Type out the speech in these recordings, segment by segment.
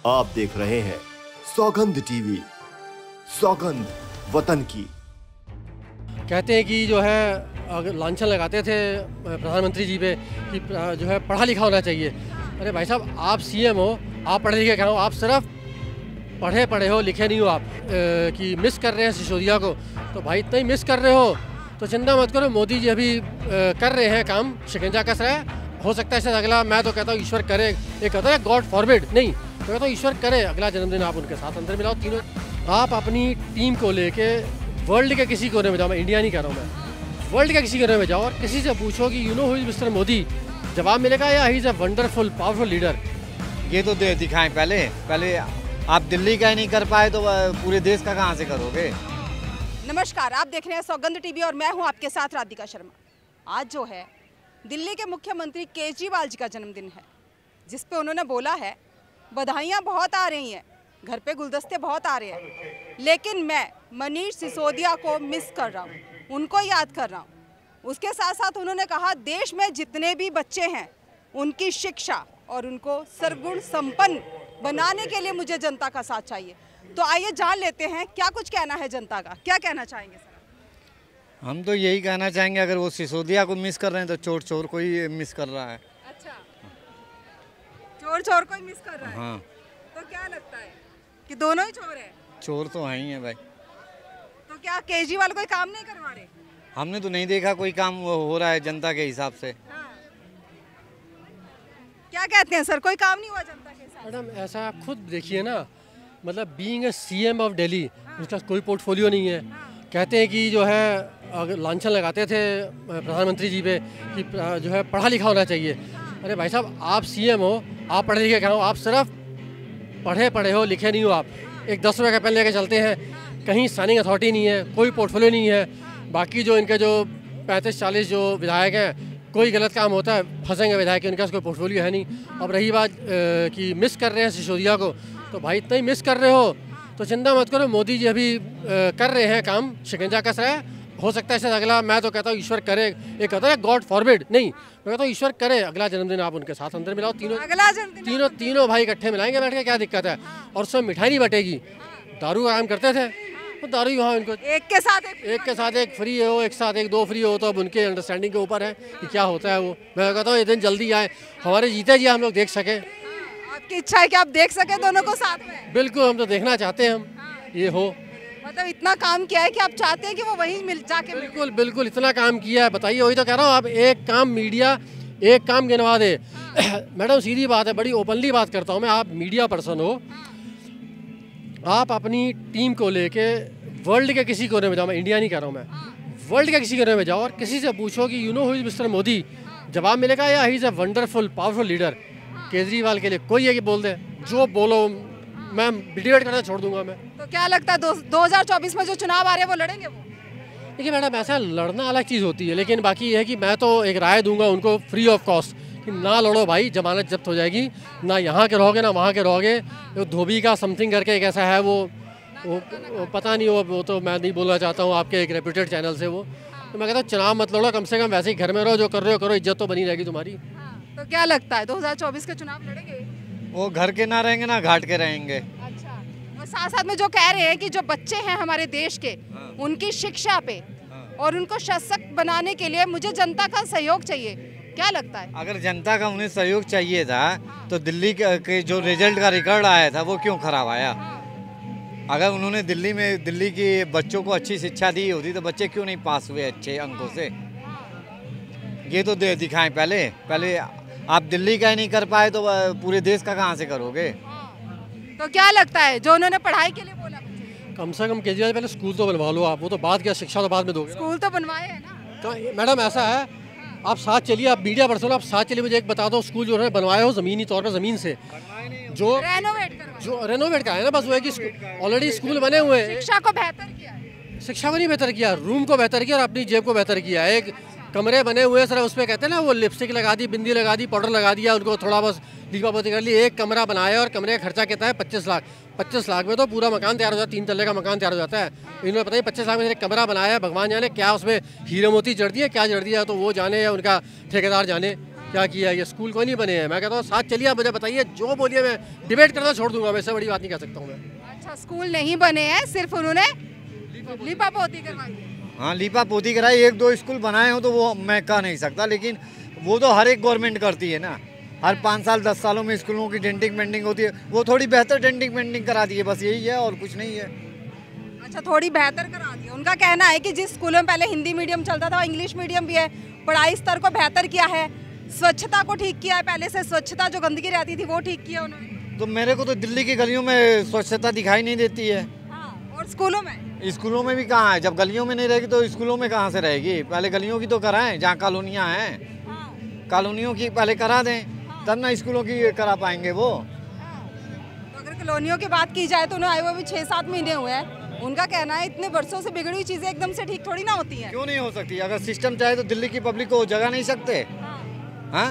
आप देख रहे हैं सौगंध टीवी, सौगंध वतन की। कहते हैं कि जो है अगर लांछन लगाते थे प्रधानमंत्री जी पे कि जो है पढ़ा लिखा होना चाहिए। अरे भाई साहब, आप सीएम हो, आप पढ़े लिखे कहाँ हो? आप सिर्फ पढ़े हो, लिखे नहीं हो आप। कि मिस कर रहे हैं सिसोदिया को, तो भाई इतना ही मिस कर रहे हो तो चिंता मत करो। मोदी जी अभी कर रहे हैं काम, शिकंजा कस रहा है। हो सकता है शायद अगला, मैं तो कहता हूँ ईश्वर करे, एक कहता है गॉड फॉरबिड, नहीं तो कहता हूँ ईश्वर करे अगला जन्मदिन आप उनके साथ अंदर मिलाओ तीनों। आप अपनी टीम को लेके वर्ल्ड के किसी कोने में जाओ, मैं इंडिया नहीं कह रहा हूँ, मैं वर्ल्ड के किसी कोने में जाओ और किसी से पूछो कि you know who is mister Modi, जवाब मिलेगा या he is a wonderful powerful leader. ये तो दे दिखाएं पहले आप दिल्ली का ही नहीं कर पाए तो पूरे देश का कहाँ से करोगे। नमस्कार, आप देख रहे हैं सौगंध टीवी और मैं हूं आपके साथ राधिका शर्मा। आज जो है दिल्ली के मुख्यमंत्री केजरीवाल जी का जन्मदिन है, जिस पे उन्होंने बोला है बधाइयाँ बहुत आ रही हैं, घर पे गुलदस्ते बहुत आ रहे हैं, लेकिन मैं मनीष सिसोदिया को मिस कर रहा हूँ, उनको याद कर रहा हूँ। उसके साथ साथ उन्होंने कहा देश में जितने भी बच्चे हैं उनकी शिक्षा और उनको सर्वगुण संपन्न बनाने के लिए मुझे जनता का साथ चाहिए। तो आइए जान लेते हैं क्या कुछ कहना है जनता का। क्या कहना चाहेंगे सर? हम तो यही कहना चाहेंगे, अगर वो सिसोदिया को मिस कर रहे हैं तो चोर को ही मिस कर रहा है। अच्छा, चोर को ही मिस कर रहा है। हाँ, तो क्या लगता है कि दोनों ही चोर हैं? चोर तो हैं ही है भाई। तो क्या केजरीवाल कोई काम नहीं करवा रहे? हमने तो नहीं देखा कोई काम हो रहा है जनता के हिसाब से। हाँ। क्या कहते हैं सर, कोई काम नहीं हुआ जनता के साथ? मैडम ऐसा आप खुद देखिए ना, मतलब being a CM of Delhi, उसका कोई पोर्टफोलियो नहीं है। कहते हैं कि जो है अगर लांछन लगाते थे प्रधानमंत्री जी पे कि जो है पढ़ा लिखा होना चाहिए। अरे भाई साहब, आप सीएम हो, आप पढ़े लिखे कहाँ हो? आप सिर्फ पढ़े हो, लिखे नहीं हो आप। एक 10 रुपये का पेन लेके चलते हैं, कहीं साइनिंग अथॉरिटी नहीं है, कोई पोर्टफोलियो नहीं है। बाकी जो इनके जो 35-40 जो विधायक हैं, कोई गलत काम होता है फंसेंगे विधायक, इनका कोई पोर्टफोलियो है नहीं। अब रही बात कि मिस कर रहे हैं सिसोदिया को, तो भाई इतना ही मिस कर रहे हो तो चिंता मत करो। मोदी जी अभी कर रहे हैं काम, शिकंजा कस रहा है। हो सकता है शायद अगला, मैं तो कहता हूँ ईश्वर करे, एक कहता है गॉड फॉरबिड, नहीं तो कहता हूँ ईश्वर करे अगला जन्मदिन आप उनके साथ अंदर मिलाओ तीनों। अगला जन्मदिन तीनों भाई इकट्ठे मिलाएंगे बैठ के, क्या दिक्कत है? और उसमें मिठाई नहीं बटेगी। दारू का काम करते थे तो दारू वहाँ उनको एक के साथ एक फ्री हो, एक साथ एक 2 फ्री हो, तो अब उनके अंडरस्टैंडिंग के ऊपर है कि क्या होता है वो। मैं कहता हूँ ये दिन जल्दी आए, हमारे जीते जी हम लोग देख सकें। आपकी इच्छा है कि आप देख सके दोनों को साथ में? बिल्कुल, हम तो देखना चाहते हैं, हम ये हो। मतलब इतना काम किया है कि आप चाहते हैं कि वो वहीं मिल जाके मिल। बिल्कुल इतना काम किया है, बताइए। वही तो कह रहा हूँ, आप एक काम मीडिया एक काम गिनवा दे। मैडम सीधी बात है, बड़ी ओपनली बात करता हूँ मैं, आप मीडिया पर्सन हो, आप अपनी टीम को लेके वर्ल्ड के किसी कोने में जाओ, मैं इंडिया नहीं कह रहा हूँ, मैं वर्ल्ड के किसी कोने में जाओ और किसी से पूछो कि you know who is mister Modi, जवाब मिलेगा या he is a wonderful powerful leader. Kejriwal के लिए कोई ये कि बोल दे, जो बोलो मैं डिबेट करना छोड़ दूंगा मैं। तो क्या लगता है 2024 में जो चुनाव आ रहे हैं वो लड़ेंगे वो? देखिए मैडम, ऐसा लड़ना अलग चीज़ होती है, लेकिन बाकी ये है कि मैं तो एक राय दूंगा उनको फ्री ऑफ कॉस्ट कि ना लड़ो भाई, जमानत जब्त हो जाएगी, ना यहाँ के रहोगे ना वहाँ के रहोगे। वो धोबी का समथिंग करके एक ऐसा है, वो पता नहीं, वो तो मैं नहीं बोलना चाहता हूँ, आपके एक रेप्यूटेड चैनल से वो। तो मैं कहता हूँ चुनाव मत लड़ो, कम से कम वैसे ही घर में रहो, जो कर रहे हो करो, इज्जत तो बनी रहेगी तुम्हारी। तो क्या लगता है 2024 के चुनाव लड़ेंगे? वो घर के ना रहेंगे ना घाट के रहेंगे। अच्छा, और साथ साथ में जो कह रहे हैं कि जो बच्चे हैं हमारे देश के, उनकी शिक्षा पे और उनको सशक्त बनाने के लिए मुझे जनता का सहयोग चाहिए। क्या लगता है? अगर जनता का उन्हें सहयोग चाहिए था तो दिल्ली के जो रिजल्ट का रिकॉर्ड आया था वो क्यों खराब आया? अगर उन्होंने दिल्ली की बच्चों को अच्छी शिक्षा दी होती तो बच्चे क्यों नहीं पास हुए अच्छे अंकों से? ये तो दे दिखाएं पहले आप दिल्ली का ही नहीं कर पाए तो पूरे देश का कहाँ से करोगे। तो क्या लगता है जो उन्होंने पढ़ाई के लिए बोला, कम से कम केजरीवाल पहले स्कूल तो बनवा लो आप, वो तो बाद क्या, शिक्षा तो बाद में दोगे। स्कूल तो बनवाए हैं ना। तो मैडम ऐसा है, आप साथ चलिए, आप मीडिया पर्सन, आप साथ चलिए, मुझे एक बता दो स्कूल जो उन्होंने बनवाए हो ज़मीनी तौर पर, ज़मीन से जो रेनोवेट का है ना, बस वो है कि ऑलरेडी स्कूल बने हुए हैं। शिक्षा को बेहतर किया है, शिक्षा को नहीं बेहतर किया, रूम को बेहतर किया और अपनी जेब को बेहतर किया। एक कमरे बने हुए हैं सर, उस पर कहते हैं ना, वो लिपस्टिक लगा दी, बिंदी लगा दी, पाउडर लगा दिया, उनको थोड़ा बस दीपापोती कर ली। एक कमरा बनाया और कमरे का खर्चा कहता है 25 लाख। 25 लाख में तो पूरा मकान तैयार हो जाता है, 3 तल्ले का मकान तैयार हो जाता है। इन्होंने पता नहीं 25 लाख में एक कमरा बनाया है, भगवान जाने क्या उसमें हीरे मोती जड़ दिए, क्या जड़ दिया, तो वो जाने या उनका ठेकेदार जाने। क्या किया, ये स्कूल कोई नहीं बने हैं। मैं कहता हूँ साथ चलिए, मुझे बताइए, जो बोलिए मैं डिबेट करना छोड़ दूंगा, वैसे बड़ी बात नहीं कह सकता हूँ मैं। अच्छा, स्कूल नहीं बने हैं, सिर्फ उन्होंने लीपा पोती करवाई। हाँ, लीपा पोती कराई, 1-2 स्कूल बनाए हो तो वो मैं कह नहीं सकता, लेकिन वो तो हर एक गवर्नमेंट करती है ना। हर 5 साल 10 सालों में स्कूलों की डेंटिंग पेंटिंग होती है, वो थोड़ी बेहतर डेंटिंग पेंटिंग करा दी है, बस यही है और कुछ नहीं है। अच्छा, थोड़ी बेहतर करा दी। उनका कहना है कि जिस स्कूलों में पहले हिंदी मीडियम चलता था, इंग्लिश मीडियम भी है, पढ़ाई स्तर को बेहतर किया है, स्वच्छता को ठीक किया है, पहले से स्वच्छता जो गंदगी रहती थी वो ठीक किया उन्होंने। तो मेरे को तो दिल्ली की गलियों में स्वच्छता दिखाई नहीं देती है। हाँ, और स्कूलों में स्कूलों में भी कहाँ है, जब गलियों में नहीं रहेगी तो स्कूलों में कहाँ से रहेगी। पहले गलियों की तो कराएं, जहाँ कॉलोनियाँ हैं, कॉलोनियों की पहले करा दें, तब ना स्कूलों की करा पाएंगे वो। तो अगर कॉलोनियों की बात की जाए तो उन्हें आए हुए भी 6-7 महीने हुए हैं। उनका कहना है इतने वर्षों से बिगड़ी हुई चीजें एकदम से ठीक थोड़ी ना होती हैं। क्यों नहीं हो सकती? अगर सिस्टम चाहे तो दिल्ली की पब्लिक को जगा नहीं सकते। हाँ,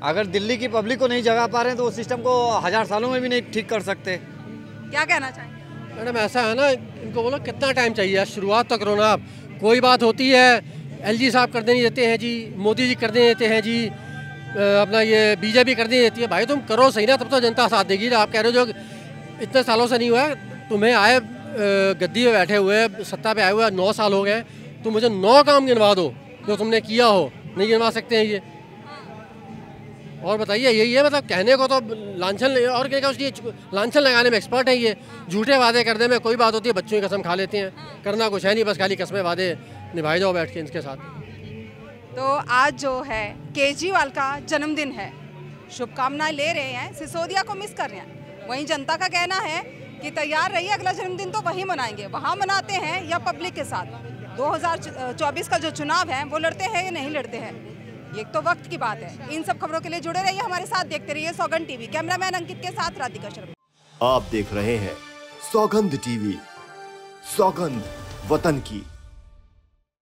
अगर दिल्ली की पब्लिक को नहीं जगा पा रहे हैं तो वो सिस्टम को 1000 सालों में भी नहीं ठीक कर सकते। क्या कहना चाहेंगे? मैडम ऐसा है ना, इनको बोलो कितना टाइम चाहिए, शुरुआत तो करो ना आप। कोई बात होती है, LG साहब कर देनी देते हैं जी, मोदी जी कर देने देते हैं जी, अपना ये बीजेपी कर देनी देती है। भाई तुम करो सही ना, तब तो जनता साथ देगी। आप कह रहे हो जो इतने सालों से नहीं हुआ है, तुम्हें आए गद्दी पे बैठे हुए, सत्ता पे आए हुए 9 साल हो गए, तो मुझे 9 काम गिनवा दो जो तुमने किया हो। नहीं गिनवा सकते हैं ये। और बताइए, यही है मतलब कहने को तो लांछन, और क्या उसकी लांछन लगाने में एक्सपर्ट है ये। झूठे वादे करने में कोई बात होती है, बच्चों की कसम खा लेते हैं, करना कुछ है नहीं, बस खाली कसमें वादे निभाए जाओ बैठ के इनके साथ। तो आज जो है केजरीवाल का जन्मदिन है, शुभकामनाएं ले रहे हैं, सिसोदिया को मिस कर रहे हैं। वहीं जनता का कहना है कि तैयार रहिए, अगला जन्मदिन तो वहीं मनाएंगे। वहाँ मनाते हैं या पब्लिक के साथ? 2024 का जो चुनाव है वो लड़ते हैं या नहीं लड़ते हैं, ये तो वक्त की बात है। इन सब खबरों के लिए जुड़े रहिए हमारे साथ, देखते रहिए सौगंध टीवी। कैमरामैन अंकित के साथ राधिका शर्मा। आप देख रहे हैं सौगंध टीवी, सौगंध वतन की।